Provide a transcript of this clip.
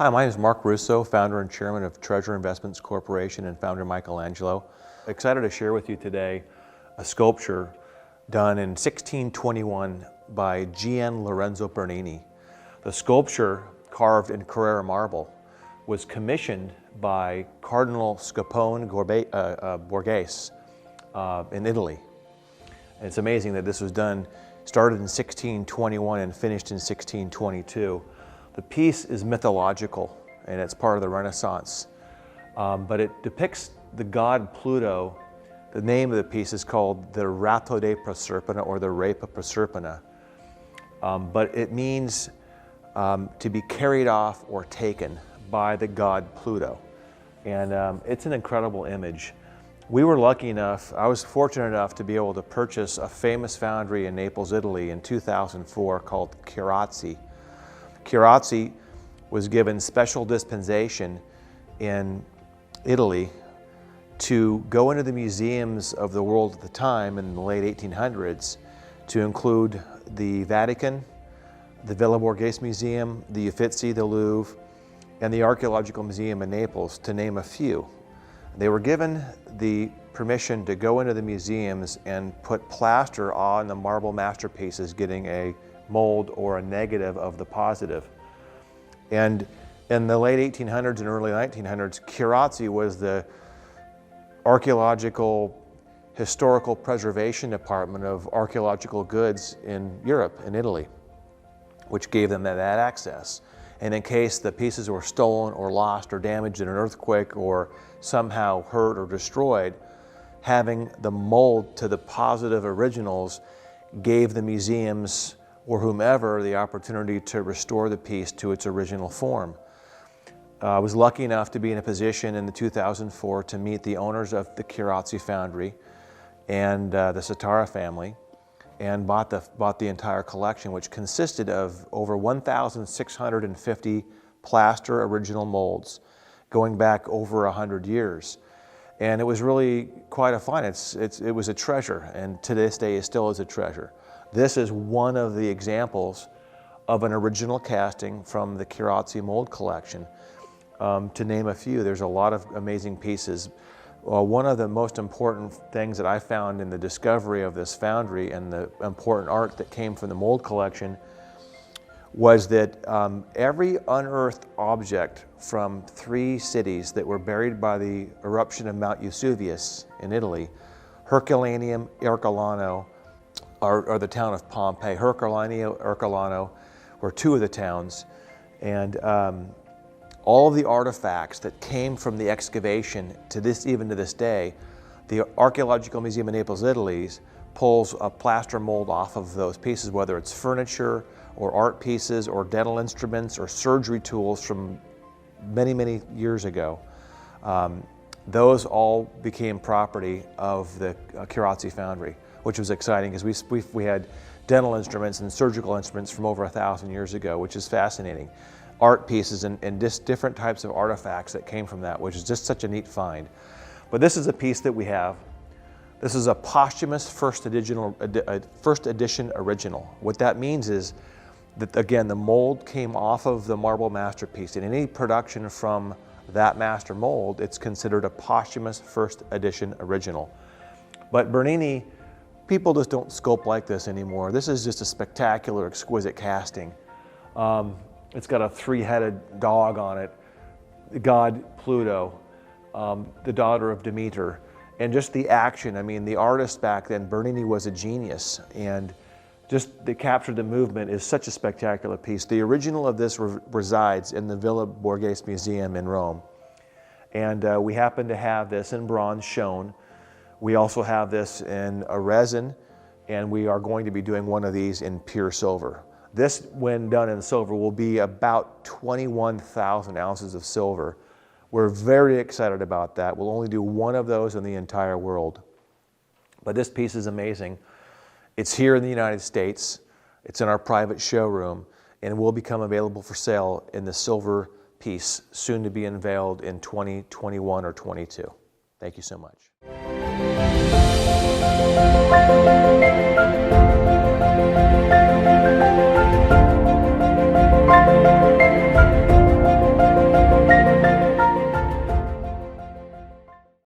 Hi, my name is Mark Russo, founder and chairman of Treasure Investments Corporation and Foundry Michelangelo. Excited to share with you today a sculpture done in 1621 by Gian Lorenzo Bernini. The sculpture, carved in Carrara marble, was commissioned by Cardinal Scipione Borghese in Italy. And it's amazing that this was started in 1621 and finished in 1622. The piece is mythological and it's part of the Renaissance, but it depicts the god Pluto. The name of the piece is called the Ratto di Proserpina, or the Rape of Proserpina, but it means to be carried off or taken by the god Pluto. And it's an incredible image. We were lucky enough, I was fortunate enough to be able to purchase a famous foundry in Naples, Italy in 2004 called Chirazzi. Chirazzi was given special dispensation in Italy to go into the museums of the world at the time in the late 1800s, to include the Vatican, the Villa Borghese Museum, the Uffizi, the Louvre, and the Archaeological Museum in Naples, to name a few. They were given the permission to go into the museums and put plaster on the marble masterpieces, getting a mold or a negative of the positive. And in the late 1800s and early 1900s, Chirazzi was the archaeological historical preservation department of archaeological goods in Europe, in Italy, which gave them that access. And in case the pieces were stolen or lost or damaged in an earthquake or somehow hurt or destroyed, having the mold to the positive originals gave the museums or whomever the opportunity to restore the piece to its original form. I was lucky enough to be in a position in 2004 to meet the owners of the Chirazzi Foundry and the Satara family, and bought the entire collection, which consisted of over 1,650 plaster original molds going back over 100 years. And it was really quite a find. It was a treasure, and to this day it still is a treasure. This is one of the examples of an original casting from the Chirazzi mold collection. To name a few, there's a lot of amazing pieces. One of the most important things that I found in the discovery of this foundry and the important art that came from the mold collection was that every unearthed object from 3 cities that were buried by the eruption of Mount Vesuvius in Italy, Herculaneum, Ercolano, or the town of Pompeii. Herculaneum, Ercolano were 2 of the towns, and all of the artifacts that came from the excavation even to this day, the Archaeological Museum in Naples, Italy pulls a plaster mold off of those pieces, whether it's furniture or art pieces or dental instruments or surgery tools from many, many years ago. Those all became property of the Chirazzi Foundry, which was exciting because we had dental instruments and surgical instruments from over 1,000 years ago, which is fascinating. Art pieces and just different types of artifacts that came from that, which is just such a neat find. But this is a piece that we have. This is a posthumous first edition original. What that means is that, again, the mold came off of the marble masterpiece. In any production from that master mold, it's considered a posthumous first edition original. But Bernini, people just don't sculpt like this anymore. This is just a spectacular, exquisite casting. It's got a 3-headed dog on it, the god Pluto, the daughter of Demeter, and just the action. I mean, the artist back then, Bernini, was a genius, and just to capture the movement is such a spectacular piece. The original of this resides in the Villa Borghese Museum in Rome, and we happen to have this in bronze shown. We also have this in a resin, and we are going to be doing one of these in pure silver. This, when done in silver, will be about 21,000 ounces of silver. We're very excited about that. We'll only do one of those in the entire world. But this piece is amazing. It's here in the United States. It's in our private showroom, and will become available for sale in the silver piece, soon to be unveiled in 2021 or 22. Thank you so much.